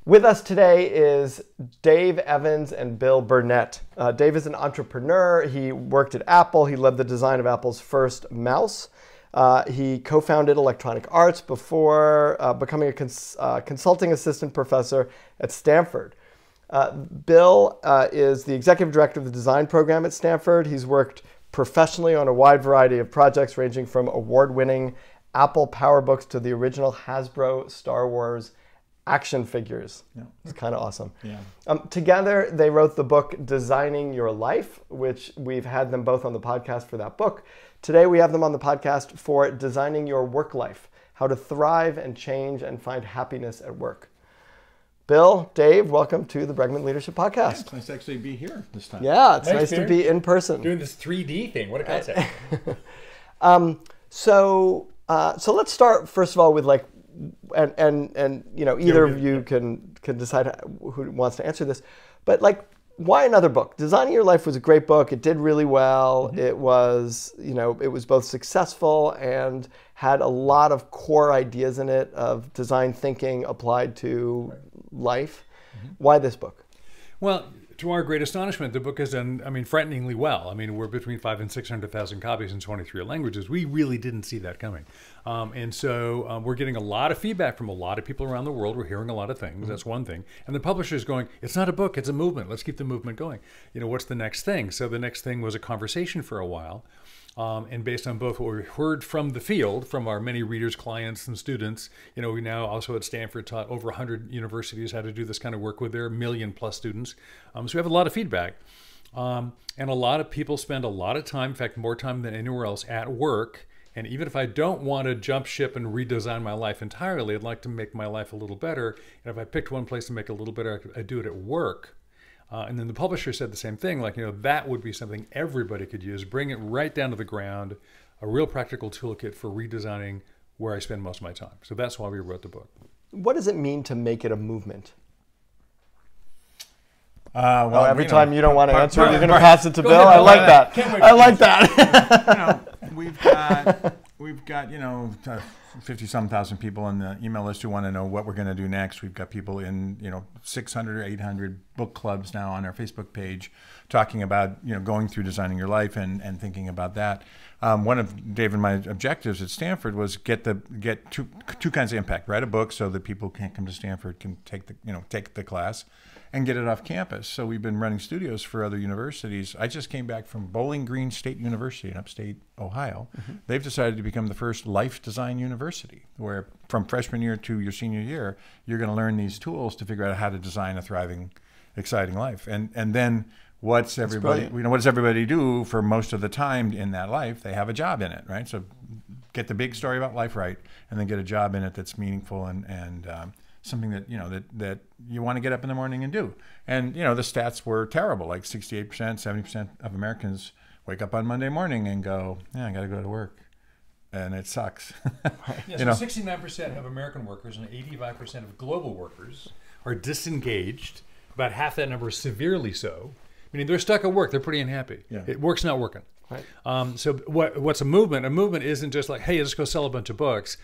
With us today is Dave Evans and Bill Burnett. Dave is an entrepreneur. He worked at Apple. He led the design of Apple's first mouse. He co-founded Electronic Arts before becoming a consulting assistant professor at Stanford. Bill is the executive director of the design program at Stanford. He's worked professionally on a wide variety of projects ranging from award-winning Apple PowerBooks to the original Hasbro Star Wars action figures. Yeah. It's kind of awesome. Yeah. Together, they wrote the book Designing Your Life, which we've had them both on the podcast for that book. Today, we have them on the podcast for Designing Your Work Life, how to thrive and change and find happiness at work. Bill, Dave, welcome to the Bregman Leadership Podcast. Yeah, it's nice to actually be here this time. Yeah, it's nice to be in person. Doing this 3D thing. What a concept. So let's start first of all with like, and you know, either of you can decide who wants to answer this, but like, why another book? Designing Your Life was a great book. It did really well. Mm-hmm. It was, you know, it was both successful and had a lot of core ideas in it of design thinking applied to life. Mm-hmm. Why this book? Well, to our great astonishment, the book has done, I mean, frighteningly well. I mean, we're between 500,000 and 600,000 copies in 23 languages. We really didn't see that coming. And so we're getting a lot of feedback from a lot of people around the world. We're hearing a lot of things. Mm-hmm. That's one thing. And the publisher's going, it's not a book, it's a movement. Let's keep the movement going. You know, what's the next thing? So the next thing was a conversation for a while. And based on both what we heard from the field, from our many readers, clients, and students, you know, we now also at Stanford taught over 100 universities how to do this kind of work with their 1 million+ students. So we have a lot of feedback. And a lot of people spend a lot of time, in fact, more time than anywhere else at work. And even if I don't want to jump ship and redesign my life entirely, I'd like to make my life a little better. And if I picked one place to make it a little better, I do it at work. And then the publisher said the same thing, like, you know, that would be something everybody could use, bring it right down to the ground, a real practical toolkit for redesigning where I spend most of my time. So that's why we wrote the book. What does it mean to make it a movement? Well, every time you don't want to answer it, you're going to pass it to Bill. I like that. I like that. You know, we've got, you know, 50-some thousand people on the email list who want to know what we're going to do next. We've got people in, you know, 600 or 800 book clubs now on our Facebook page talking about, you know, going through Designing Your Life and thinking about that. One of Dave and my objectives at Stanford was get two kinds of impact. Write a book so that people can't come to Stanford can take the class and get it off campus. So we've been running studios for other universities. I just came back from Bowling Green State University in upstate Ohio. Mm-hmm. They've decided to become the first life design university, where from freshman year to your senior year, you're going to learn these tools to figure out how to design a thriving, exciting life. And then what does everybody do for most of the time in that life? They have a job in it, right? So get the big story about life right, and then get a job in it that's meaningful and something that, you know, that you want to get up in the morning and do. And, you know, the stats were terrible. Like 68%, 70% of Americans wake up on Monday morning and go, yeah, I got to go to work. And it sucks. Yeah, so 69% of American workers and 85% of global workers are disengaged. About half that number is severely so. Meaning they're stuck at work. They're pretty unhappy. Yeah. Work's not working. Right. So what's a movement? A movement isn't just like, hey, let's go sell a bunch of books.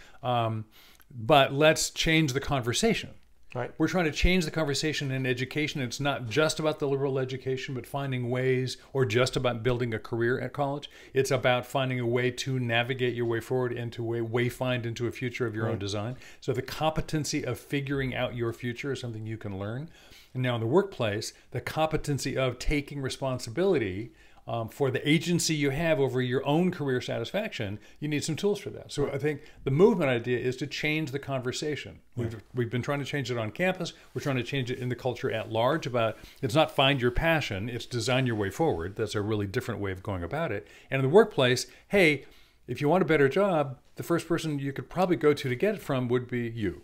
But let's change the conversation. Right. We're trying to change the conversation in education. It's not just about the liberal education, but finding ways, or just about building a career at college. It's about finding a way to navigate your way forward into a wayfind into a future of your own design. So the competency of figuring out your future is something you can learn. And now in the workplace, the competency of taking responsibility for the agency you have over your own career satisfaction, you need some tools for that. So I think the movement idea is to change the conversation. We've been trying to change it on campus. We're trying to change it in the culture at large about, it's not find your passion, it's design your way forward. That's a really different way of going about it. And in the workplace, hey, if you want a better job, the first person you could probably go to get it from would be you.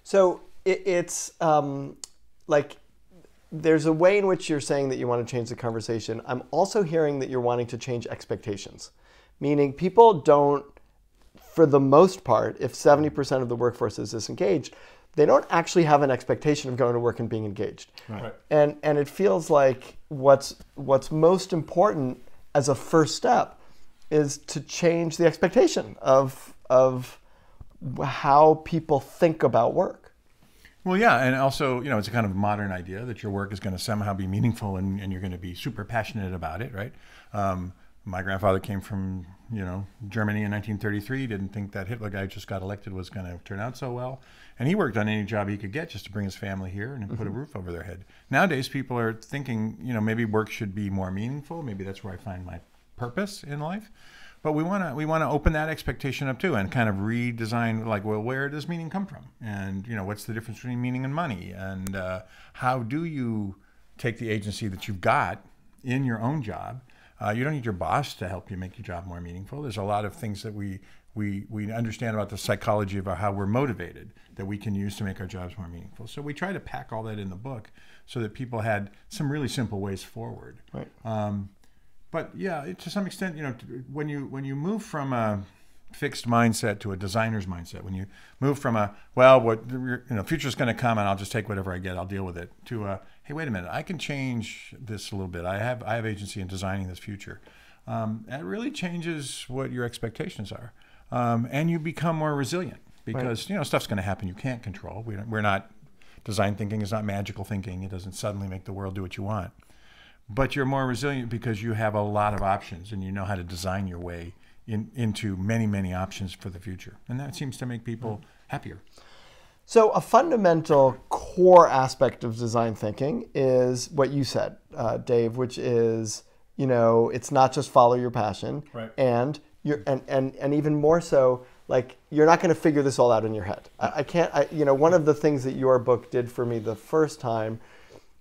So it's like, there's a way in which you're saying that you want to change the conversation. I'm also hearing that you're wanting to change expectations, meaning people don't, for the most part, if 70% of the workforce is disengaged, they don't actually have an expectation of going to work and being engaged. Right. And it feels like what's most important as a first step is to change the expectation of how people think about work. Well, yeah, and also, it's a kind of modern idea that your work is going to somehow be meaningful and you're going to be super passionate about it, right? My grandfather came from, Germany in 1933. Didn't think that Hitler guy just got elected was going to turn out so well. And he worked on any job he could get just to bring his family here and put a roof over their head. Nowadays, people are thinking, maybe work should be more meaningful. Maybe that's where I find my purpose in life. But we want to open that expectation up too, and kind of redesign, like, well, where does meaning come from, and what's the difference between meaning and money, and how do you take the agency that you've got in your own job? You don't need your boss to help you make your job more meaningful. There's a lot of things that we understand about the psychology of how we're motivated that we can use to make our jobs more meaningful. So we try to pack all that in the book so that people had some really simple ways forward. Right. But yeah, to some extent, when you move from a fixed mindset to a designer's mindset, when you move from future's going to come and I'll just take whatever I get, I'll deal with it, to hey, wait a minute, I can change this a little bit. I have agency in designing this future. That really changes what your expectations are, and you become more resilient because stuff's going to happen you can't control. We're not design thinking is not magical thinking. It doesn't suddenly make the world do what you want. But you're more resilient because you have a lot of options and you know how to design your way into many, many options for the future. And that seems to make people happier. So a fundamental core aspect of design thinking is what you said, Dave, which is, it's not just follow your passion. Right. And and even more so, like, you're not going to figure this all out in your head. One of the things that your book did for me the first time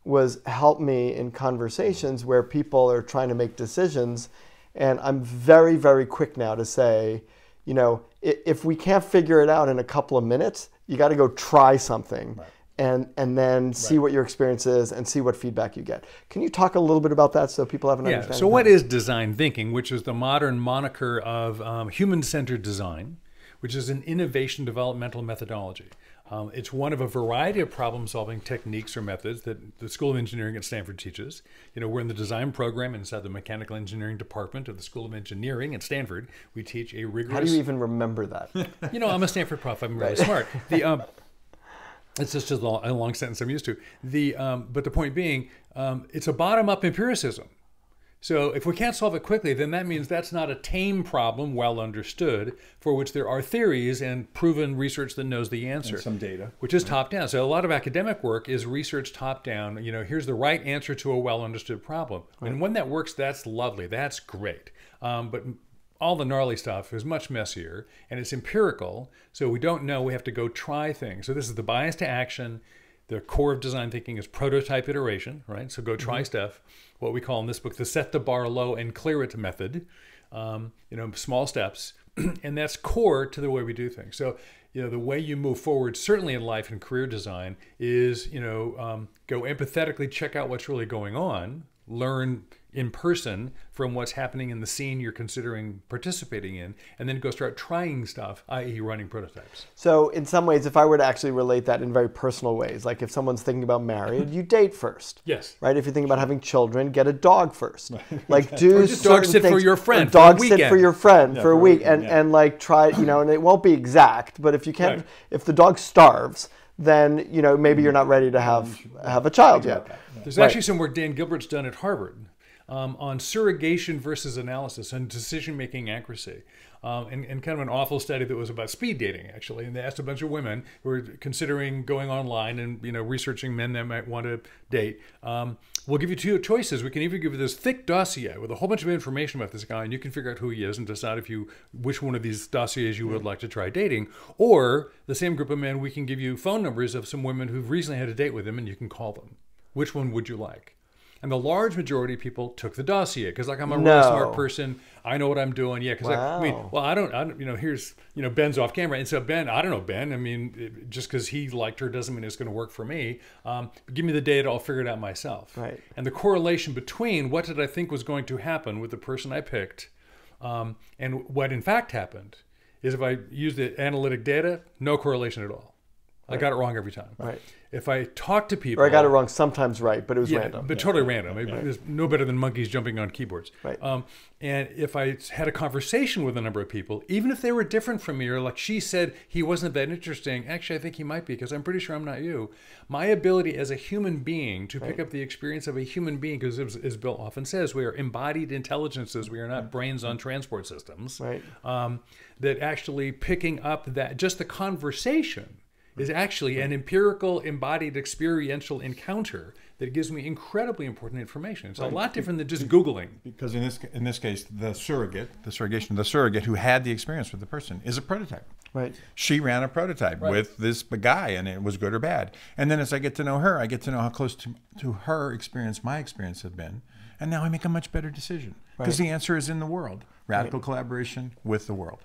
was help me in conversations where people are trying to make decisions. And I'm very, very quick now to say, if we can't figure it out in a couple of minutes, you got to go try something. Right. And then see what your experience is and see what feedback you get. Can you talk a little bit about that so people have an understanding? So what is design thinking, which is the modern moniker of human-centered design, which is an innovation developmental methodology. It's one of a variety of problem-solving techniques or methods that the School of Engineering at Stanford teaches. We're in the design program inside the mechanical engineering department of the School of Engineering at Stanford. We teach a rigorous... How do you even remember that? I'm a Stanford prof. I'm really smart. It's just a long sentence I'm used to. But the point being, it's a bottom-up empiricism. So if we can't solve it quickly, then that means that's not a tame problem, well understood, for which there are theories and proven research that knows the answer. And some data. Which is top-down. So a lot of academic work is research top-down. Here's the right answer to a well-understood problem. Right. And when that works, that's lovely. That's great. But all the gnarly stuff is much messier, and it's empirical, so we don't know. We have to go try things. So this is the bias to action. The core of design thinking is prototype iteration, right? So go try stuff. What we call in this book the set the bar low and clear it method. Small steps, and that's core to the way we do things. So the way you move forward, certainly in life and career design, is go empathetically check out what's really going on, learn in person from what's happening in the scene you're considering participating in, and then go start trying stuff, i.e. running prototypes. So in some ways, if I were to actually relate that in very personal ways, like if someone's thinking about marriage, you date first. Yes. Right? If you're thinking about having children, get a dog first. Like do or just dog sit things, for your friend for dog a sit for your friend for a week and like try, and it won't be exact, but if you can't, if the dog starves, then maybe you're not ready to have a child yet. There's actually some work Dan Gilbert's done at Harvard on surrogation versus analysis and decision-making accuracy. And kind of an awful study that was about speed dating, actually. And they asked a bunch of women who were considering going online and researching men that might want to date. We'll give you two choices. We can either give you this thick dossier with a whole bunch of information about this guy, and you can figure out who he is and decide which one of these dossiers you would like to try dating. Or the same group of men, we can give you phone numbers of some women who've recently had a date with him, and you can call them. Which one would you like? And the large majority of people took the dossier because, like, I'm a really smart person. I know what I'm doing. Yeah, because I don't. Here's Ben's off camera, and so Ben, I don't know Ben. I mean, just because he liked her doesn't mean it's going to work for me. Give me the data, I'll figure it out myself. Right. And the correlation between what did I think was going to happen with the person I picked, and what in fact happened, is if I use the analytic data, no correlation at all. I got it wrong every time. Right. If I talk to people, Or I got it wrong sometimes right, but it was random. but totally random. It was no better than monkeys jumping on keyboards. Right. And if I had a conversation with a number of people, even if they were different from me, or like she said he wasn't that interesting, actually I think he might be because I'm pretty sure I'm not you. My ability as a human being to pick up the experience of a human being, because as Bill often says, we are embodied intelligences. We are not brains on transport systems. Right. That actually picking up that just the conversation is actually an empirical, embodied, experiential encounter that gives me incredibly important information. It's a lot different than just Googling. Because in this case, the surrogate who had the experience with the person is a prototype. Right. She ran a prototype with this guy, and it was good or bad. And then as I get to know her, I get to know how close to her experience my experience had been. And now I make a much better decision. Because the answer is in the world. Radical collaboration with the world.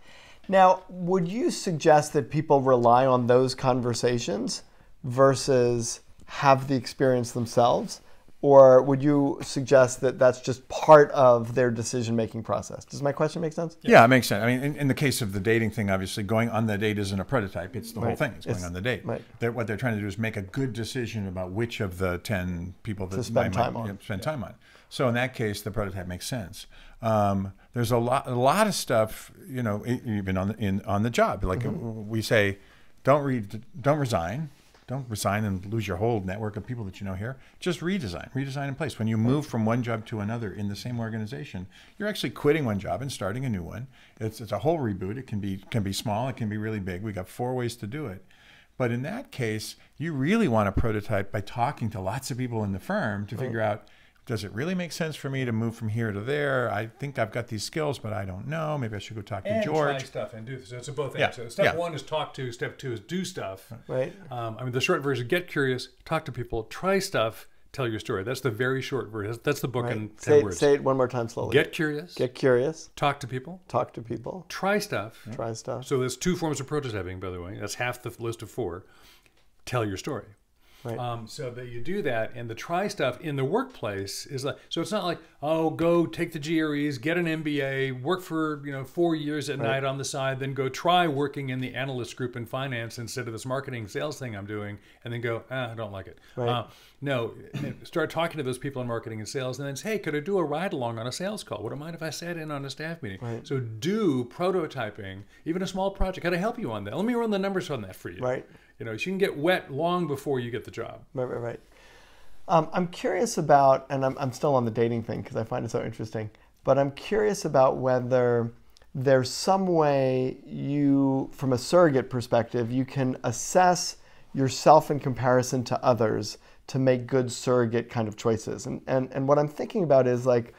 Now, would you suggest that people rely on those conversations versus have the experience themselves? Or would you suggest that that's just part of their decision-making process? Does my question make sense? Yeah, it makes sense. I mean, in the case of the dating thing, obviously, going on the date isn't a prototype. It's the whole thing. It's going on the date. Right. What they're trying to do is make a good decision about which of the 10 people that spend time on. So in that case, the prototype makes sense. There's a lot of stuff, you know, even on the job. Like we say, don't resign. Don't resign and lose your whole network of people that you know here. Just redesign in place. When you move from one job to another in the same organization, you're actually quitting one job and starting a new one. It's a whole reboot. It can be small. It can be really big. We got 4 ways to do it. But in that case, you really want to prototype by talking to lots of people in the firm to figure out, does it really make sense for me to move from here to there? I think I've got these skills, but I don't know. Maybe I should go talk to George. And try stuff and do this. So it's both things. So step 1 is talk to. Step 2 is do stuff. Right. I mean, the short version: get curious, talk to people, try stuff, tell your story. That's the very short version. That's the book in 10 words. Say it one more time slowly. Get curious. Get curious. Talk to people. Talk to people. Try stuff. Try stuff. So there's 2 forms of prototyping, by the way. That's half the list of 4. Tell your story. Right. So that you do that, and the try stuff in the workplace is like, so it's not like, oh, go take the GREs, get an MBA, work for 4 years at night on the side, then go try working in the analyst group in finance instead of this marketing sales thing I'm doing, and then go, I don't like it. Right. No, start talking to those people in marketing and sales, and then say, hey, could I do a ride along on a sales call? Would it mind if I sat in on a staff meeting? Right. So do prototyping, even a small project. Can I help you on that? Let me run the numbers on that for you. Right. So you can get wet long before you get the job. Right. I'm curious about, and I'm still on the dating thing because I find it so interesting, but I'm curious about whether there's some way you, from a surrogate perspective, you can assess yourself in comparison to others to make good surrogate kind of choices. And what I'm thinking about is like,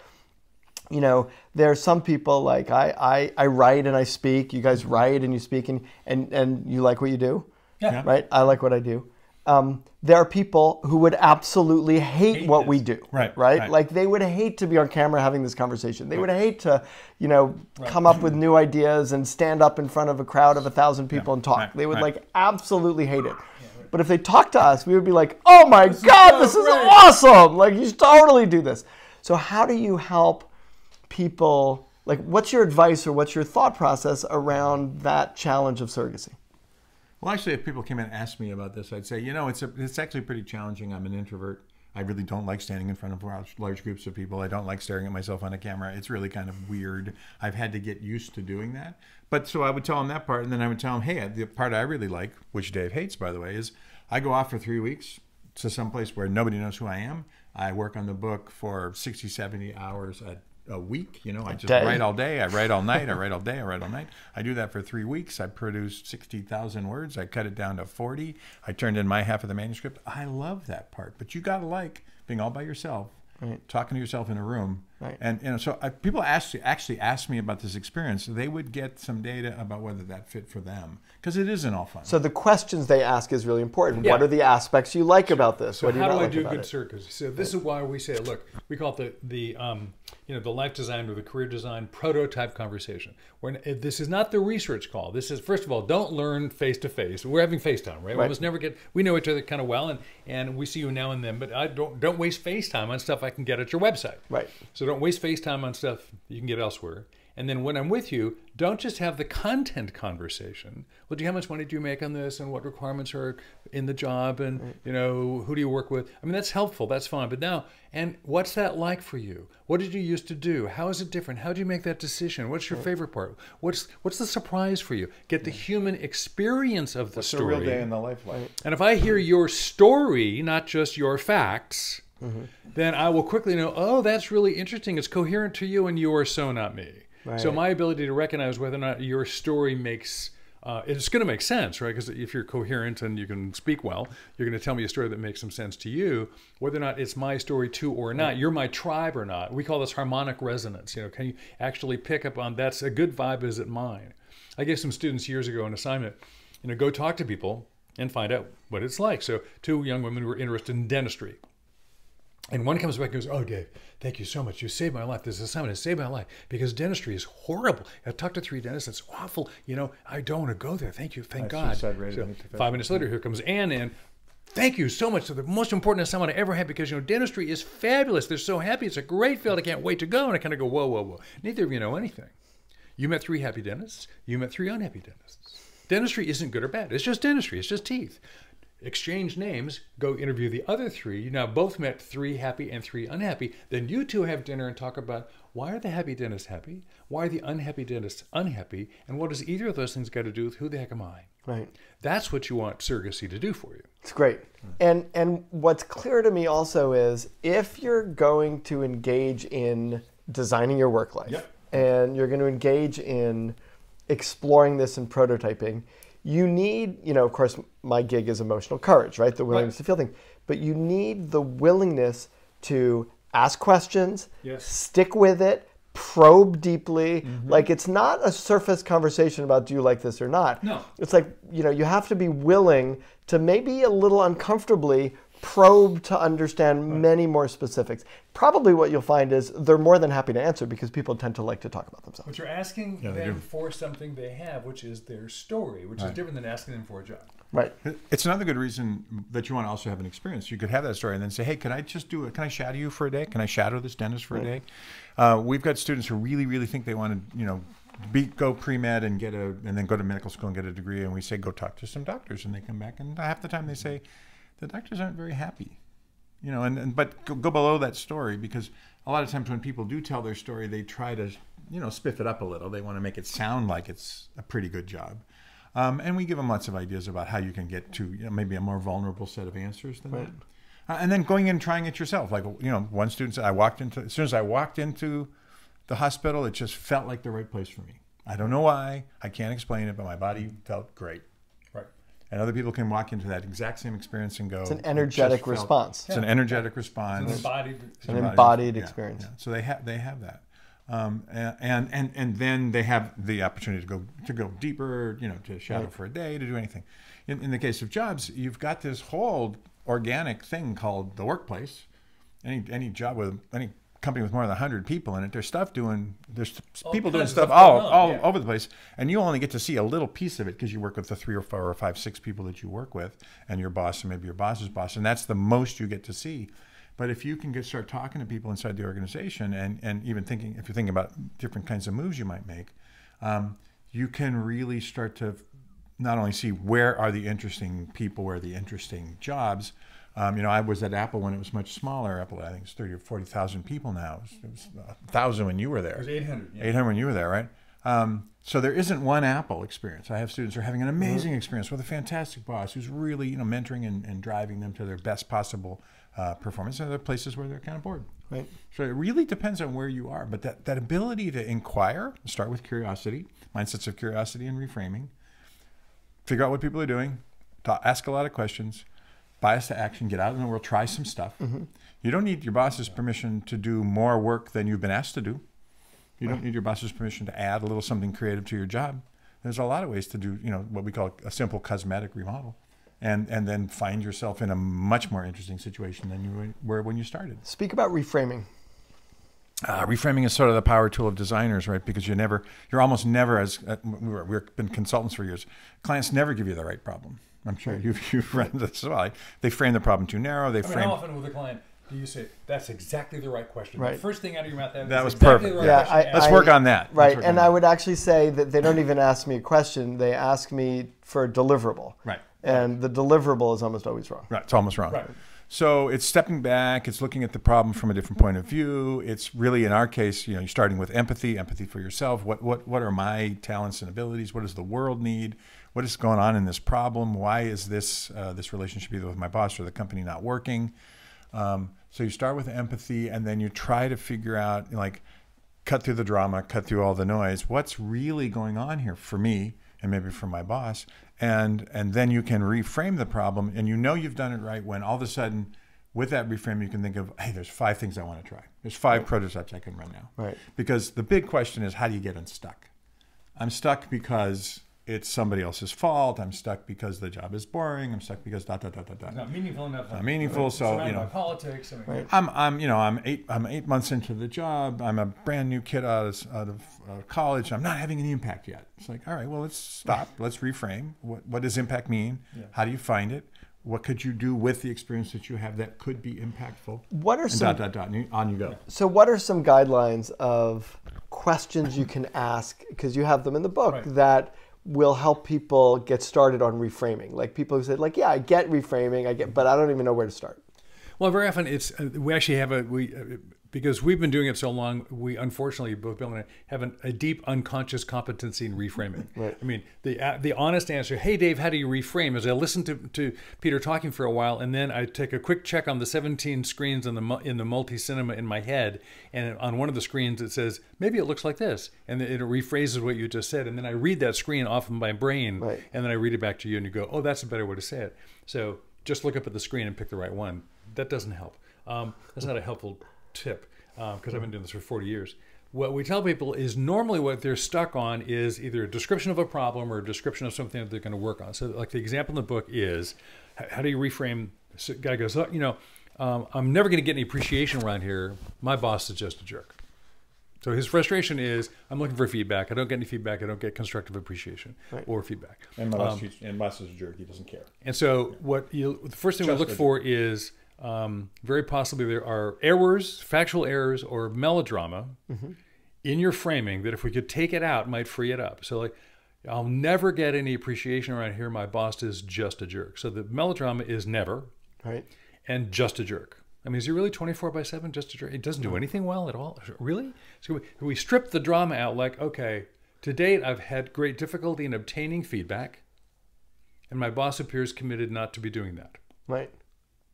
there are some people like I write and I speak, you guys write and you speak and you like what you do. Yeah. Right? I like what I do. There are people who would absolutely hate what we do. Right. Like they would hate to be on camera having this conversation. They would hate to, come up with new ideas and stand up in front of a crowd of 1,000 people and talk. They would like absolutely hate it. But if they talked to us, we would be like, oh my God, this is awesome. Like you should totally do this. So how do you help people, like what's your advice or what's your thought process around that challenge of surrogacy? Well, actually, if people came in and asked me about this, I'd say, it's actually pretty challenging. I'm an introvert. I really don't like standing in front of large groups of people. I don't like staring at myself on a camera. It's really kind of weird. I've had to get used to doing that. But so I would tell them that part, and then I would tell them, hey, the part I really like, which Dave hates, by the way, is I go off for 3 weeks to some place where nobody knows who I am. I work on the book for 60, 70 hours a week. I just write all day, I write all night, I write all day, I write all night. I do that for 3 weeks. I produce 60,000 words. I cut it down to 40. I turned in my half of the manuscript. I love that part, but you got to like being all by yourself, talking to yourself in a room. Right. And so people actually ask me about this experience. They would get some data about whether that fit for them, because it isn't all fun. So the questions they ask is really important. Yeah. What are the aspects you like about this? So what do you how not do I like do about good it? surrogacy? So this is why we say, look, we call it the life design or the career design prototype conversation. This is not the research call. This is, first of all, don't learn face to face. We're having FaceTime, right? We almost never we know each other kind of well, and we see you now and then. But I don't waste FaceTime on stuff I can get at your website. Right. So don't waste FaceTime on stuff you can get elsewhere. And then when I'm with you, don't just have the content conversation. Well, how much money do you make on this, and what requirements are in the job, and who do you work with? I mean, that's helpful, that's fine. But now, and what's that like for you? What did you used to do? How is it different? How do you make that decision? What's your favorite part? What's the surprise for you? Get the human experience of the story. What's a real day in the life like? And if I hear your story, not just your facts, then I will quickly know, oh, that's really interesting. It's coherent to you, and you are so not me. Right. So my ability to recognize whether or not your story makes, it's going to make sense, right? Because if you're coherent and you can speak well, you're going to tell me a story that makes some sense to you, whether or not it's my story too or not. You're my tribe or not. We call this harmonic resonance. Can you actually pick up on that's a good vibe? Is it mine? I gave some students years ago an assignment, go talk to people and find out what it's like. So 2 young women were interested in dentistry. And one comes back and goes, oh, Dave, thank you so much. You saved my life. This assignment has saved my life because dentistry is horrible. I've talked to 3 dentists. It's awful. I don't want to go there. Thank you. Thank God. So 5 minutes later, here comes Ann in. Thank you so much. So the most important assignment I ever had because, dentistry is fabulous. They're so happy. It's a great field. I can't wait to go. And I kind of go, whoa, whoa, whoa. Neither of you know anything. You met 3 happy dentists. You met 3 unhappy dentists. Dentistry isn't good or bad. It's just dentistry. It's just teeth. Exchange names, go interview the other 3. You now both met 3 happy and 3 unhappy. Then you 2 have dinner and talk about why are the happy dentists happy? Why are the unhappy dentists unhappy? And what does either of those things got to do with who the heck am I? Right. That's what you want surrogacy to do for you. It's great. And what's clear to me also is if you're going to engage in designing your work life and you're going to engage in exploring this and prototyping, you need, of course, my gig is emotional courage, right? The willingness to feel things. But you need the willingness to ask questions, stick with it, probe deeply. Like, it's not a surface conversation about do you like this or not. No. It's like, you have to be willing to maybe a little uncomfortably probe to understand many more specifics. Probably what you'll find is they're more than happy to answer because people tend to like to talk about themselves. But you're asking them for something they have, which is their story, which is different than asking them for a job. Right. It's another good reason that you want to also have an experience. You could have that story and then say, hey, can I just do it? Can I shadow you for a day? Can I shadow this dentist for a day? We've got students who really, really think they want to, go pre-med and and then go to medical school and get a degree. And we say, go talk to some doctors. And they come back and half the time they say, the doctors aren't very happy, but go below that story because a lot of times when people do tell their story, they try to, spiff it up a little. They want to make it sound like it's a pretty good job. And we give them lots of ideas about how you can get to maybe a more vulnerable set of answers than that. And then going in and trying it yourself. Like, one student said, as soon as I walked into the hospital, it just felt like the right place for me. I don't know why. I can't explain it, but my body felt great. And other people can walk into that exact same experience and go. It's an energetic response. It's an energetic response. It's an embodied experience. Yeah. So they have that, and then they have the opportunity to go deeper. To shadow for a day, to do anything. In the case of jobs, you've got this whole organic thing called the workplace. Any job with any company with more than 100 people in it, there's people doing stuff all over the place, and you only get to see a little piece of it because you work with the 3 or 4 or 5, 6 people that you work with, and your boss and maybe your boss's boss, and that's the most you get to see. But if you can start talking to people inside the organization, and even if you're thinking about different kinds of moves you might make, you can really start to not only see where are the interesting people, where are the interesting jobs. I was at Apple when it was much smaller. Apple, I think it's 30 or 40,000 people now. It was 1,000 when you were there. It was 800. Yeah. 800 when you were there, right? So there isn't one Apple experience. I have students who are having an amazing experience with a fantastic boss who's really, mentoring and driving them to their best possible performance. And there are places where they're kind of bored. Right. So it really depends on where you are. But that ability to inquire, start with curiosity, mindsets of curiosity and reframing, figure out what people are doing, ask a lot of questions, bias to action, get out in the world, try some stuff. You don't need your boss's permission to do more work than you've been asked to do. You don't need your boss's permission to add a little something creative to your job. There's a lot of ways to do, what we call a simple cosmetic remodel, and then find yourself in a much more interesting situation than you were when you started. Speak about reframing. Reframing is sort of the power tool of designers, right? Because you're almost never, we've been consultants for years, clients never give you the right problem. I'm sure you've run this as well. They frame the problem too narrow. How often with a client, You say, that's exactly the right question. Right. The first thing out of your mouth, That was exactly perfect. the right question. Let's work on that. Right, and I would actually say that they don't even ask me a question. They ask me for a deliverable. Right. And the deliverable is almost always wrong. Right, it's almost wrong. Right. So it's stepping back, it's looking at the problem from a different point of view. It's really, in our case, you're starting with empathy for yourself. What are my talents and abilities? What does the world need? What is going on in this problem? Why is this relationship either with my boss or the company not working? So you start with empathy, and then you try to figure out, cut through the drama, cut through all the noise. What's really going on here for me and maybe for my boss? And then you can reframe the problem, and you've done it right when all of a sudden, with that reframe, you can think of, hey, there's 5 things I want to try. There's 5 prototypes I can run now. Right. Because the big question is, how do you get unstuck? I'm stuck because it's somebody else's fault. I'm stuck because the job is boring. I'm stuck because ... It's not meaningful enough. Not meaningful. Right. So by politics. Right. I'm 8 months into the job. I'm a brand new kid out of college. I'm not having any impact yet. It's like, all right, well, let's stop. Let's reframe. What does impact mean? Yeah. How do you find it? What could you do with the experience that you have that could be impactful? What are some and on you go. So what are some guidelines of questions you can ask, because you have them in the book, right, that will help people get started on reframing? Like people who say, yeah, I get reframing, but I don't even know where to start. Well, very often we actually have because we've been doing it so long, we unfortunately, both Bill and I, have a deep unconscious competency in reframing. Right. I mean, the honest answer, hey, Dave, how do you reframe? Is I listen to Peter talking for a while, and then I take a quick check on the 17 screens in the multi-cinema in my head, and on one of the screens it says, maybe it looks like this, and it rephrases what you just said, and then I read that screen off of my brain, right, and then I read it back to you, and you go, oh, that's a better way to say it. So just look up at the screen and pick the right one. That doesn't help. That's not a helpful tip, because I've been doing this for 40 years. What we tell people is normally what they're stuck on is either a description of a problem or a description of something that they're going to work on. So like the example in the book is, how do you reframe? So a guy goes, I'm never going to get any appreciation around here. My boss is just a jerk. So his frustration is, I'm looking for feedback. I don't get any feedback. I don't get constructive appreciation or feedback. And my boss is a jerk. He doesn't care. And so the first thing we look for is, very possibly there are errors, factual errors, or melodrama in your framing that if we could take it out, might free it up. So I'll never get any appreciation around here. My boss is just a jerk. So the melodrama is never, right, and just a jerk. I mean, is he really 24/7 just a jerk? It doesn't do anything well at all. Really? So we strip the drama out, like, okay, to date I've had great difficulty in obtaining feedback, and my boss appears committed not to be doing that. Right.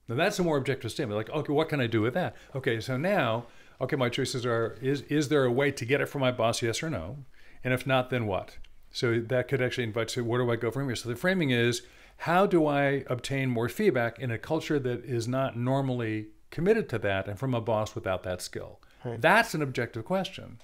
Now that's a more objective statement. Like, okay, what can I do with that? Okay, so now, my choices are, is there a way to get it from my boss, yes or no? And if not, then what? So that could actually invite, so where do I go from here? So the framing is, how do I obtain more feedback in a culture that is not normally committed to that and from a boss without that skill? Right. That's an objective question.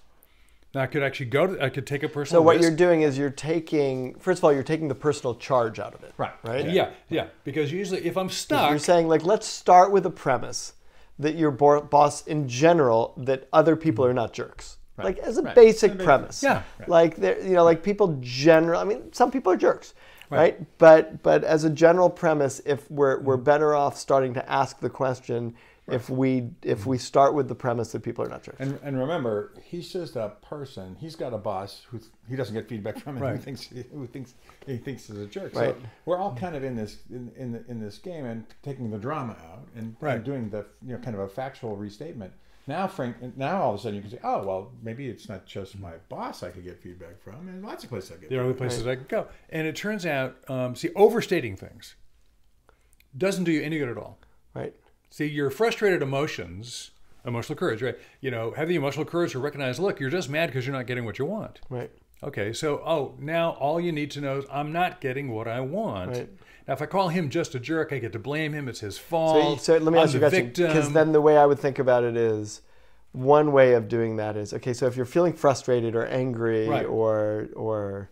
Now I could actually I could take a personal risk. So what you're doing is you're taking the personal charge out of it. Right. Right? Yeah. Because usually if I'm stuck... You're saying, let's start with a premise that your boss in general, that other people are not jerks. Right. Like as a basic premise. Yeah. Right. Like people generally, some people are jerks. Right. But as a general premise, if we're better off starting to ask the question, if we start with the premise that people are not jerks. And remember, he's just a person. He's got a boss who he doesn't get feedback from, and who thinks he's a jerk. Right. So we're all kind of in this game and taking the drama out and doing the kind of a factual restatement. Now all of a sudden you can say, oh, well, maybe it's not just my boss I could get feedback from, and lots of places I get. There are other places I could go. And it turns out, overstating things doesn't do you any good at all. Right. See, your frustrated emotions, emotional courage, right? Have the emotional courage to recognize, look, you're just mad because you're not getting what you want. Right. Okay, so, now all you need to know is I'm not getting what I want. Right. Now, if I call him just a jerk, I get to blame him. It's his fault. So let me ask you a question, because then the way I would think about it is, one way of doing that is, okay, so if you're feeling frustrated or angry or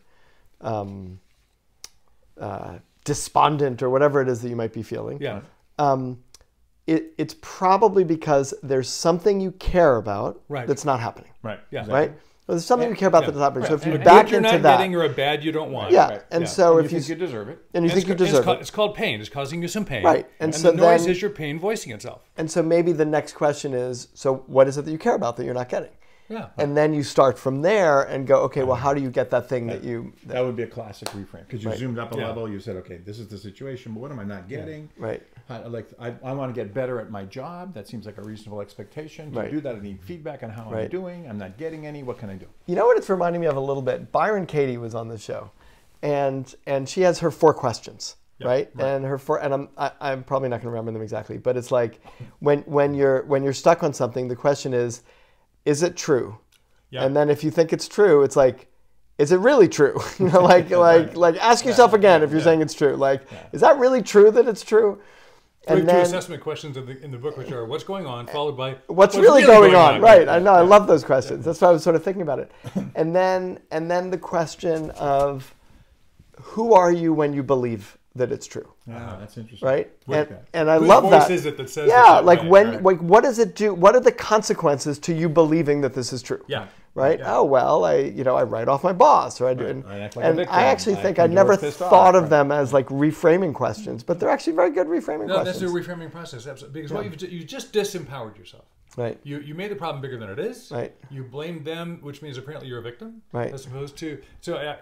despondent or whatever it is that you might be feeling, it's probably because there's something you care about that's not happening. Right. Yeah. Right. There's something you care about the topic. Right. So if you a back good you're into not that, getting or a bad you don't want. yeah, Right. and so if you think you deserve it, and you think you deserve it, it's called pain. It's causing you some pain. Right. And so the noise then, is your pain voicing itself. And so maybe the next question is, so what is it that you care about that you're not getting? Yeah. And then you start from there and go, okay, well, how do you get that thing that you... That would be a classic reframe, because you Right. zoomed up a level. You said, okay, this is the situation, but what am I not getting? Right. I want to get better at my job. That seems like a reasonable expectation. To Right. do that, I need feedback on how I'm Right. doing. I'm not getting any. What can I do? You know what it's reminding me of a little bit? Byron Katie was on the show, and she has her 4 questions, right? And her 4, and I'm probably not going to remember them exactly, but it's like when you're stuck on something, the question is it true? Yeah. And then if you think it's true, it's like, is it really true? You know, like ask yourself again if you're saying it's true. Like, is that really true that it's true? And and we have then 2 assessment questions in the book, which are what's going on, followed by what's really going on. Right. I know. I love those questions. That's why I was sort of thinking about it. And then the question of who are you when you believe that it's true? Yeah, that's interesting. Right. Like and I Whose love that. voice is it that says yeah. that? Like Right, when right. like what does it do? What are the consequences to you believing that this is true? Yeah. Right. Yeah. Oh well, I write off my boss, or I do, Right. and, I act like a and victim. I actually I think come I to never work pissed thought off. of them as like reframing questions, but they're actually very good reframing No, that's questions. the reframing process. Absolutely. Because what you just disempowered yourself. Right. You made the problem bigger than it is. Right. You blamed them, which means apparently you're a victim. Right. As opposed to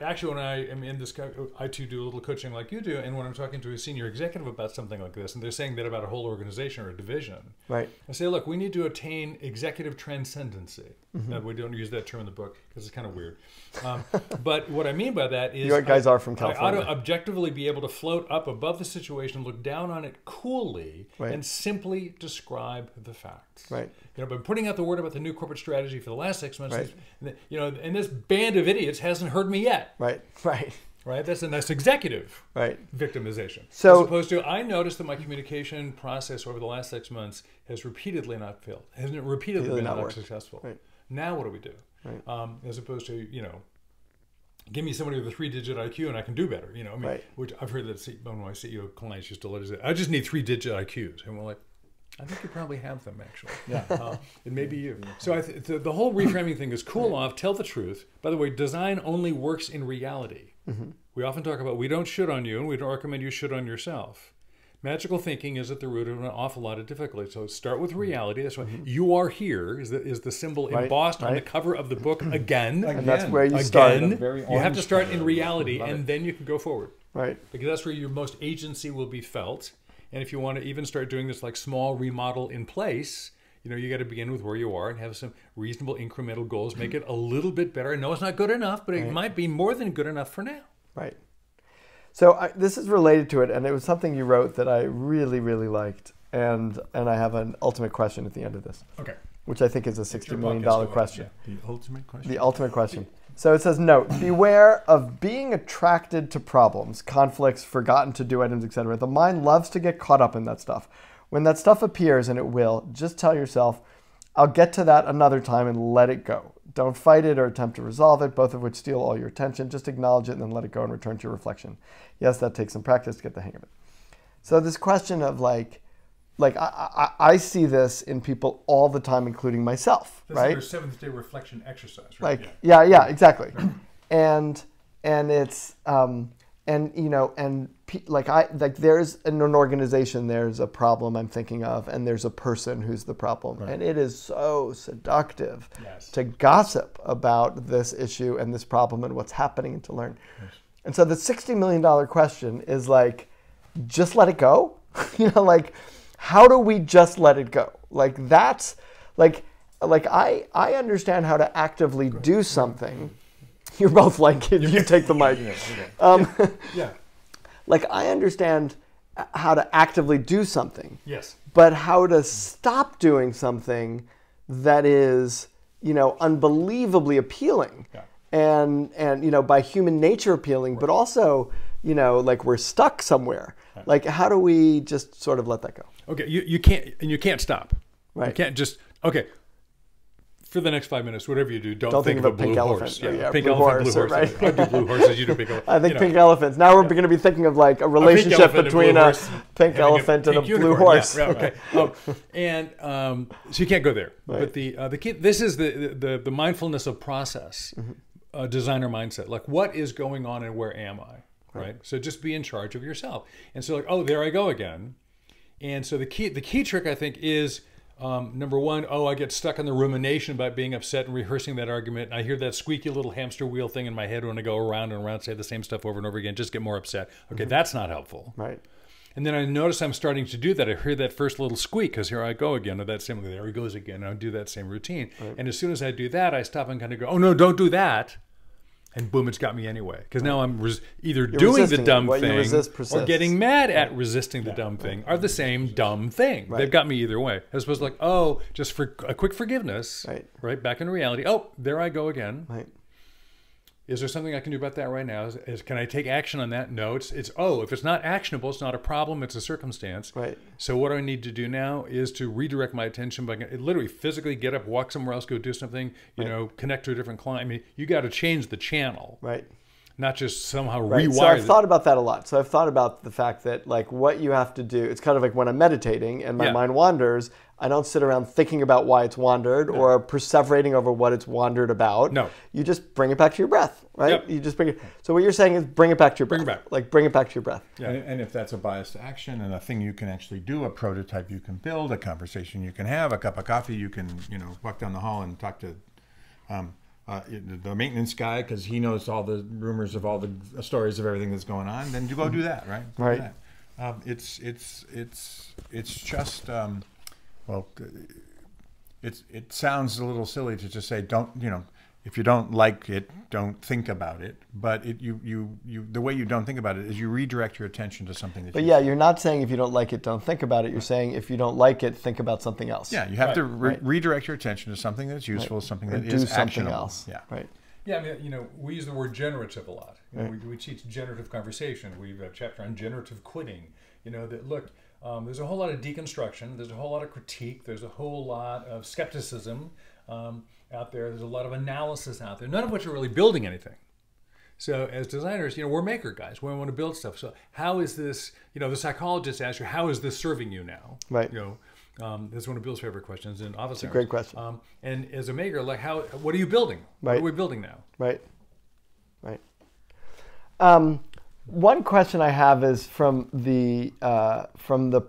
actually, when I am in this, I too do a little coaching like you do, and when I'm talking to a senior executive about something like this, and they're saying that about a whole organization or a division, Right. I say, look, we need to attain executive transcendency. Now, we don't use that term in the book because it's kind of weird. But what I mean by that is, You guys are from I California. ought to objectively be able to float up above the situation, look down on it coolly, Right. and simply describe the facts. Right. You know, but putting out the word about the new corporate strategy for the last 6 months, Right. you know, and this band of idiots hasn't heard me yet. Right. Right. Right. That's executive Right. victimization. So- as opposed to, I noticed that my communication process over the last 6 months has repeatedly not failed, hasn't repeatedly been not not worked. successful. Right. Now what do we do? Right. As opposed to, you know, give me somebody with a 3-digit IQ and I can do better. You know, I mean, Right. which I've heard that one of my CEO clients used to let us say, I just need 3-digit IQs, and we're like, I think you probably have them, actually. Yeah. It may be you. So the whole reframing thing is cool off, tell the truth. By the way, design only works in reality. Mm-hmm. We often talk about we don't shit on you and we don't recommend you shit on yourself. Magical thinking is at the root of an awful lot of difficulty. So start with reality. That's why you are here is the symbol embossed on the cover of the book again. And that's where you start. You have to start in reality and then you can go forward. Right. Because that's where your most agency will be felt. And if you want to even start doing this like small remodel in place, you know, you got to begin with where you are and have some reasonable incremental goals. Make it a little bit better. I know it's not good enough, but it might be more than good enough for now. Right. So this is related to it, and it was something you wrote that I really, really liked, and I have an ultimate question at the end of this. Okay. Which I think is a $60 million question. The ultimate question. The ultimate question. So it says, note, beware of being attracted to problems, conflicts, forgotten to-do items, etc. The mind loves to get caught up in that stuff. When that stuff appears, and it will, just tell yourself, I'll get to that another time and let it go. Don't fight it or attempt to resolve it, both of which steal all your attention. Just acknowledge it and then let it go and return to your reflection. Yes, that takes some practice to get the hang of it. So this question of like I see this in people all the time, including myself, That's right? your 7th-day reflection exercise, right? Like, yeah, exactly. And it's and you know, and there's in an organization, there's a problem I'm thinking of, and there's a person who's the problem, and it is so seductive to gossip about this issue and this problem and what's happening and to learn. And so the $60 million question is like, just let it go. You know, like, how do we just let it go? Like that's like I understand how to actively do something. You're both like, you take the mic. Yeah. Like I understand how to actively do something. Yes. But how to stop doing something that is, you know, unbelievably appealing. Yeah. And you know, by human nature appealing, but also, you know, like we're stuck somewhere. Right. Like how do we just sort of let that go? Okay, you can't stop. Right. You can't just, okay. for the next 5 minutes, whatever you do, don't think think of of a a pink blue elephant. horse. Yeah, Pink blue horse, horse. right? I do blue horses, you do pink elephant. I think pink elephants. Now we're going to be thinking of like a relationship between a pink elephant and a blue horse. Yeah, right. So you can't go there. Right. But the key, this is the mindfulness of process, designer mindset. Like, what is going on and where am I? Right. So just be in charge of yourself. And so like, oh, there I go again. And so the key trick, I think, is number one, I get stuck in the rumination about being upset and rehearsing that argument. And I hear that squeaky little hamster wheel thing in my head when I go around and around, say the same stuff over and over again, just get more upset. Okay, that's not helpful. Right. And then I notice I'm starting to do that. I hear that first little squeak because here I go again. Or that same, there he goes again. And I do that same routine. Right. And as soon as I do that, I stop and kind of go, oh no, don't do that. And boom, it's got me anyway. Because now I'm either doing the dumb thing or getting mad at resisting the dumb thing are the same dumb thing. Right. They've got me either way. As opposed to like, just for a quick forgiveness, right? Back in reality. Oh, there I go again. Right. Is there something I can do about that right now? Can I take action on that? No. It's if it's not actionable, it's not a problem. It's a circumstance. Right. So what I need to do now is to redirect my attention by literally physically get up, walk somewhere else, go do something. You know, connect to a different client. I mean, you got to change the channel. Right. Not just somehow rewire. So I've thought about that a lot. So I've thought about the fact that like what you have to do. It's kind of like when I'm meditating and my mind wanders. I don't sit around thinking about why it's wandered or perseverating over what it's wandered about. No. You just bring it back to your breath, right? Yep. You just bring it. So what you're saying is bring it back to your breath. Bring it back. Like bring it back to your breath. Yeah. And if that's a bias to action and a thing you can actually do, a prototype you can build, a conversation you can have, a cup of coffee you can, walk down the hall and talk to the maintenance guy because he knows all the rumors of all the stories of everything that's going on, then you go do that, right? Right. It's just it sounds a little silly to just say if you don't like it, don't think about it. But the way you don't think about it is you redirect your attention to something that. But you're not saying if you don't like it, don't think about it. You're saying if you don't like it, think about something else. Yeah, you have to redirect your attention to something that's useful, something that is actionable. Else. Yeah, right. Yeah, I mean, we use the word generative a lot. We teach generative conversation. We have a chapter on generative quitting. That look. There's a whole lot of deconstruction. There's a whole lot of critique. There's a whole lot of skepticism out there. There's a lot of analysis out there, none of which are really building anything. So as designers, we're maker guys. We want to build stuff. So how is this, the psychologist asks you, how is this serving you now? Right. That's one of Bill's favorite questions in office hours. It's a great question. And as a maker, like what are you building? Right. What are we building now? Right. Right. One question I have is from the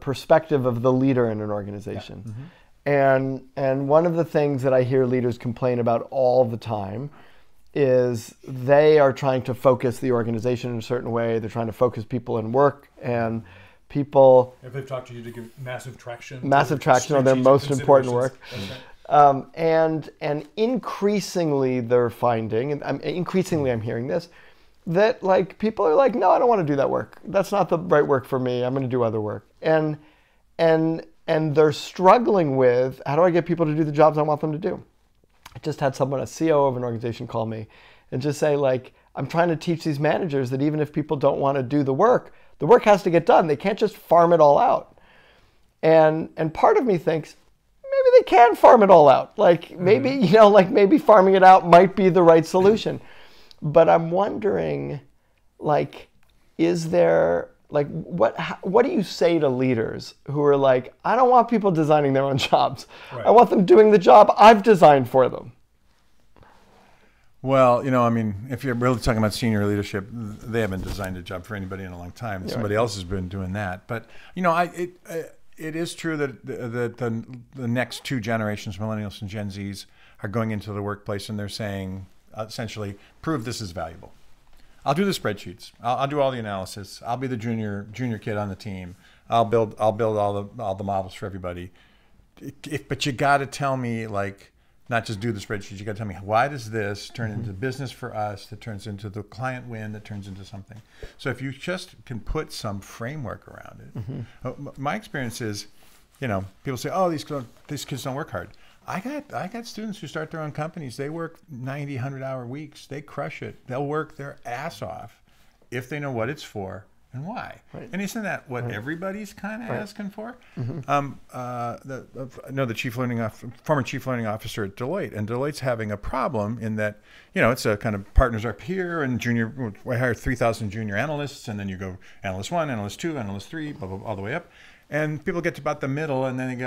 perspective of the leader in an organization. Yeah. Mm-hmm. And one of the things that I hear leaders complain about all the time is they are trying to focus the organization in a certain way. They're trying to focus people in work and people. If they've talked to you to give massive traction on their most important work. And increasingly they're finding, and I'm hearing this, that like people are like, no, I don't want to do that work. That's not the right work for me. I'm going to do other work. And they're struggling with, how do I get people to do the jobs I want them to do? I just had a CEO of an organization call me and just say like, I'm trying to teach these managers that even if people don't want to do the work has to get done. They can't just farm it all out. And part of me thinks, maybe they can farm it all out. Like maybe, maybe farming it out might be the right solution. But I'm wondering, like, is there, like, what do you say to leaders who are like, I don't want people designing their own jobs. Right. I want them doing the job I've designed for them. Well, if you're really talking about senior leadership, they haven't designed a job for anybody in a long time. Yeah, somebody else has been doing that. But, it is true that the next two generations, millennials and Gen Zs, are going into the workplace and they're saying, essentially, prove this is valuable. I'll do the spreadsheets. I'll do all the analysis. I'll be the junior kid on the team. I'll build all the models for everybody. But you got to tell me, like, not just do the spreadsheets. You got to tell me, why does this turn into business for us? That turns into the client win. That turns into something. So if you just can put some framework around it, my experience is, people say, oh, these kids don't work hard. I got students who start their own companies. They work 90, 100-hour weeks. They crush it. They'll work their ass off if they know what it's for And why? Right. And isn't that what everybody's kind of asking for? I know the former chief learning officer at Deloitte, and Deloitte's having a problem in that, it's a kind of partners up here, and we hire 3,000 junior analysts, and then you go analyst 1, analyst 2, analyst 3, blah, blah, blah, all the way up. And people get to about the middle, and then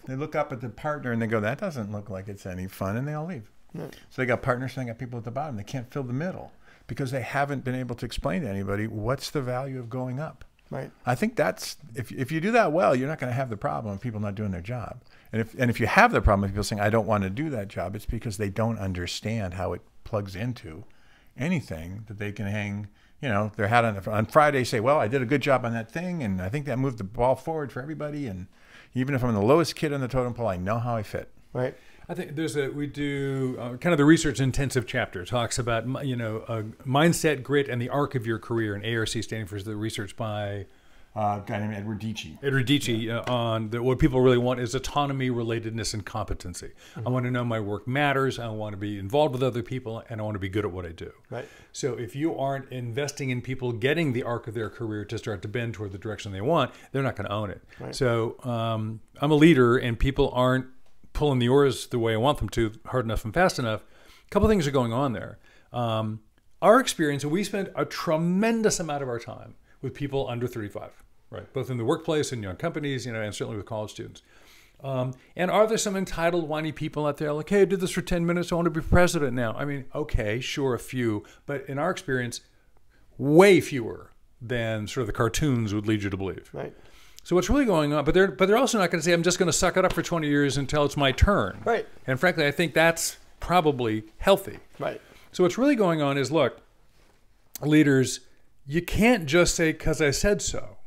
they look up at the partner, and they go, that doesn't look like it's any fun, and they all leave. So they got partners, and they got people at the bottom. They can't fill the middle because they haven't been able to explain to anybody what's the value of going up. Right. I think that's, if you do that well, you're not going to have the problem of people not doing their job. And if you have the problem of people saying, I don't want to do that job, it's because they don't understand how it plugs into anything that they can hang, their hat on Friday, say, well, I did a good job on that thing, and I think that moved the ball forward for everybody. And even if I'm the lowest kid on the totem pole, I know how I fit. Right. I think we do kind of the research intensive chapter talks about, mindset, grit, and the arc of your career, and ARC standing for the research by a guy named Edward Dici. On what people really want is autonomy, relatedness, and competency. I want to know my work matters. I want to be involved with other people, and I want to be good at what I do. Right. So if you aren't investing in people getting the arc of their career to start to bend toward the direction they want, they're not going to own it. Right. So I'm a leader, and people aren't pulling the oars the way I want them to, hard enough and fast enough. A couple things are going on there. Our experience, we spend a tremendous amount of our time with people under 35, right? Both in the workplace and young companies, and certainly with college students. And are there some entitled, whiny people out there like, hey, I did this for 10 minutes, I want to be president now? I mean, okay, sure, a few, but in our experience, way fewer than sort of the cartoons would lead you to believe. Right. So what's really going on, but they're also not going to say, I'm just going to suck it up for 20 years until it's my turn. Right. And frankly, I think that's probably healthy. Right. So what's really going on is, look, leaders, you can't just say, because I said so.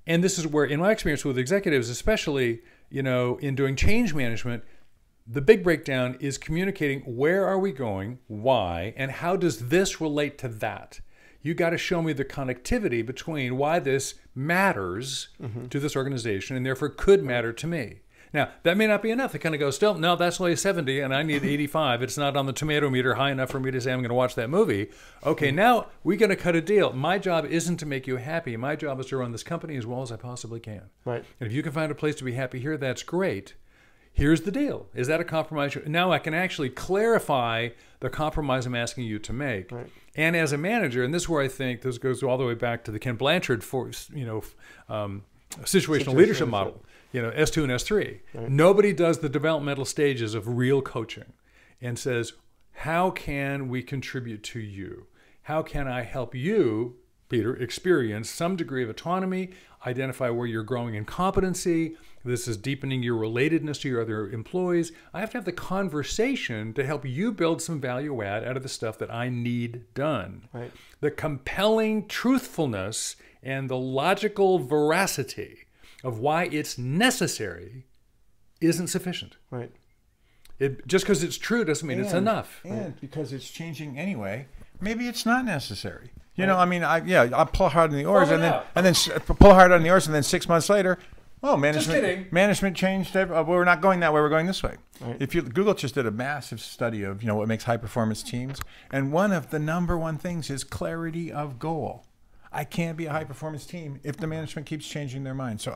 And this is where, in my experience with executives, especially, in doing change management, the big breakdown is communicating where are we going, why, and how does this relate to that? You got to show me the connectivity between why this matters to this organization and therefore could matter to me. Now, that may not be enough. They kind of go, still, no, that's only 70 and I need 85. It's not on the tomato meter high enough for me to say I'm going to watch that movie. Okay, now we're going to cut a deal. My job isn't to make you happy. My job is to run this company as well as I possibly can. Right. And if you can find a place to be happy here, that's great. Here's the deal. Is that a compromise? Now I can actually clarify the compromise I'm asking you to make. Right. And as a manager, and this is where I think this goes all the way back to the Ken Blanchard situational leadership model, S2 and S3. Right. Nobody does the developmental stages of real coaching and says, how can we contribute to you? How can I help you, Peter, experience some degree of autonomy, identify where you're growing in competency? This is deepening your relatedness to your other employees. I have to have the conversation to help you build some value add out of the stuff that I need done. Right. The compelling truthfulness and the logical veracity of why it's necessary isn't sufficient. Right. Just because it's true doesn't mean it's enough. And because it's changing anyway, maybe it's not necessary. I'll pull hard on the oars and then pull hard on the oars, and then 6 months later, management changed. We're not going that way. We're going this way. Right. Google just did a massive study of what makes high performance teams, and one of the number one things is clarity of goal. I can't be a high performance team if the management keeps changing their mind. So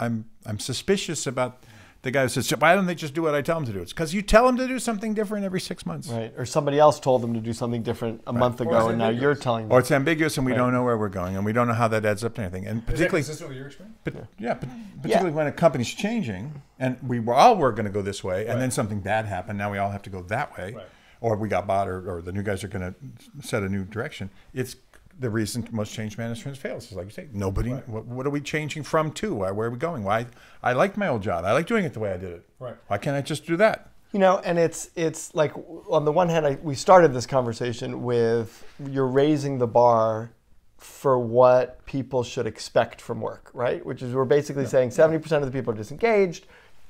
I'm suspicious about the guy who says, why don't they just do what I tell them to do? It's because you tell them to do something different every 6 months. Right. Or somebody else told them to do something different a month ago, and now you're telling them. Or it's ambiguous, and we don't know where we're going, and we don't know how that adds up to anything. And particularly, is that consistent with your experience? Particularly when a company's changing, and we all were going to go this way, and then something bad happened. Now we all have to go that way, or we got bought, or the new guys are going to set a new direction. It's the reason most change management fails is, like you say, nobody. Right. What are we changing from to? Where are we going? Why? I liked my old job. I like doing it the way I did it. Right. Why can't I just do that? And it's like, on the one hand, we started this conversation with, you're raising the bar for what people should expect from work, right? Which is, we're basically saying 70% of the people are disengaged.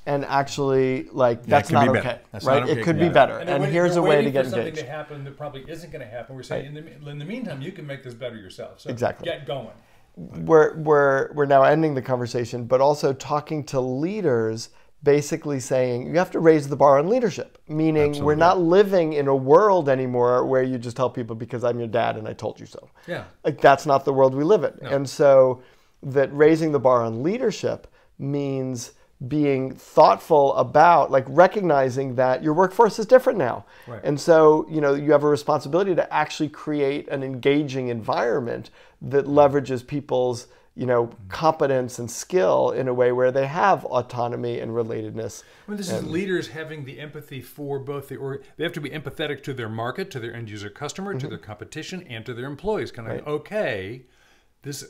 And actually, that's not okay, right? It could be better. And here's a way to get engaged. Something to happen that probably isn't going to happen. We're saying, in the meantime, you can make this better yourself. So exactly. Get going. We're now ending the conversation, but also talking to leaders basically saying you have to raise the bar on leadership, meaning we're not living in a world anymore where you just tell people because I'm your dad and I told you so. Yeah. Like that's not the world we live in. No. And so that raising the bar on leadership means being thoughtful about, like, recognizing that your workforce is different now. Right. And so, you know, you have a responsibility to actually create an engaging environment that leverages people's, you know, competence and skill in a way where they have autonomy and relatedness. Well, this is leaders having the empathy for both they have to be empathetic to their market, to their end user customer, to their competition, and to their employees. Kind of okay,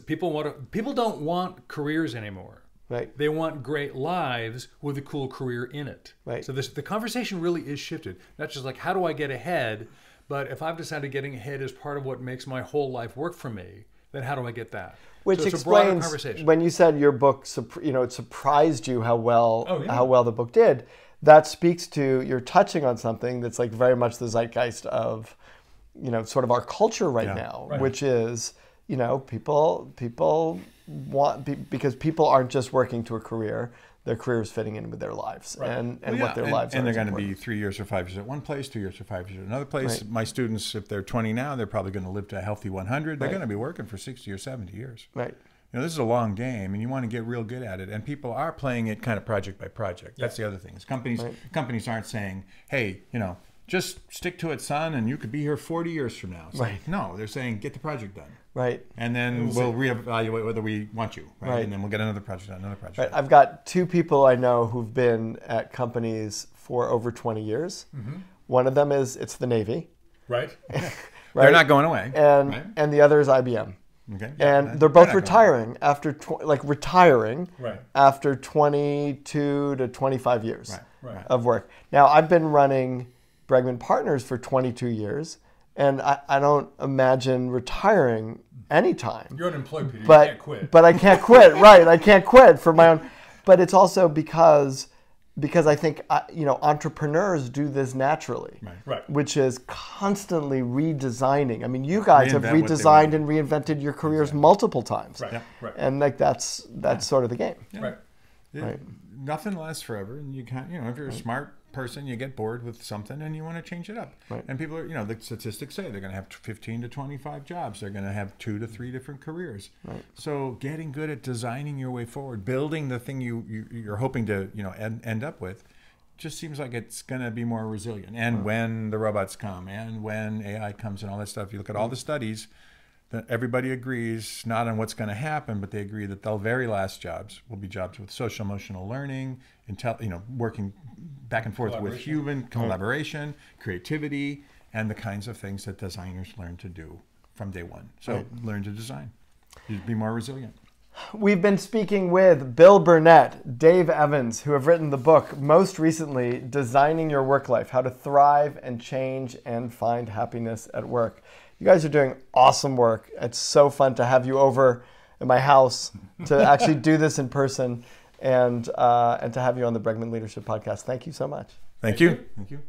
people don't want careers anymore. Right. They want great lives with a cool career in it. Right. So the conversation really is shifted. Not just like, how do I get ahead? But if I've decided getting ahead is part of what makes my whole life work for me, then how do I get that? Which so it's a broader explains conversation. When you said your book, you know, it surprised you how well Oh, yeah. the book did. That speaks to, you're touching on something that's like very much the zeitgeist of, you know, sort of our culture right now, which is, you know, people want, because people aren't just working to a career, their career is fitting in with their lives and what their lives are. And they're going to be 3 years or 5 years at one place, 2 years or 5 years at another place. Right. My students, if they're 20 now, they're probably going to live to a healthy 100. They're going to be working for 60 or 70 years. Right. You know, this is a long game, and you want to get real good at it. And people are playing it kind of project by project. That's the other thing. Is companies aren't saying, hey, you know, just stick to it, son, and you could be here 40 years from now. It's like, no, they're saying, get the project done. Right. And then we'll reevaluate whether we want you. Right. And then we'll get another project done, another project. Right. I've got 2 people I know who've been at companies for over 20 years. Mm-hmm. One of them it's the Navy. Right. They're not going away. And the other is IBM. Okay. And they're both retiring after after 22 to 25 years of work. Now, I've been running Bregman Partners for 22 years, and I don't imagine retiring anytime. You're unemployed, Peter. But, you can't quit. But I can't quit, right? I can't quit for my own. But it's also because I think, you know, entrepreneurs do this naturally, right. Which is constantly redesigning. I mean, you guys have redesigned and reinvented your careers multiple times, right. Right. And like that's sort of the game, right? Right. Nothing lasts forever, and you can't. You know, if you're a smart person, you get bored with something and you want to change it up. Right. And people are, you know, the statistics say they're going to have 15 to 25 jobs. They're going to have 2 to 3 different careers. Right. So getting good at designing your way forward, building the thing you're hoping to, you know, end up with, just seems like it's going to be more resilient. And when the robots come and when AI comes and all that stuff, you look at all the studies, that everybody agrees not on what's going to happen, but they agree that the very last jobs will be jobs with social emotional learning, working back and forth with human collaboration, creativity, and the kinds of things that designers learn to do from day one. So learn to design. You'd be more resilient. We've been speaking with Bill Burnett, Dave Evans, who have written the book, most recently, Designing Your Work Life, How to Thrive and Change and Find Happiness at Work. You guys are doing awesome work. It's so fun to have you over at my house to actually do this in person and to have you on the Bregman Leadership Podcast. Thank you so much. Thank you. Thank you.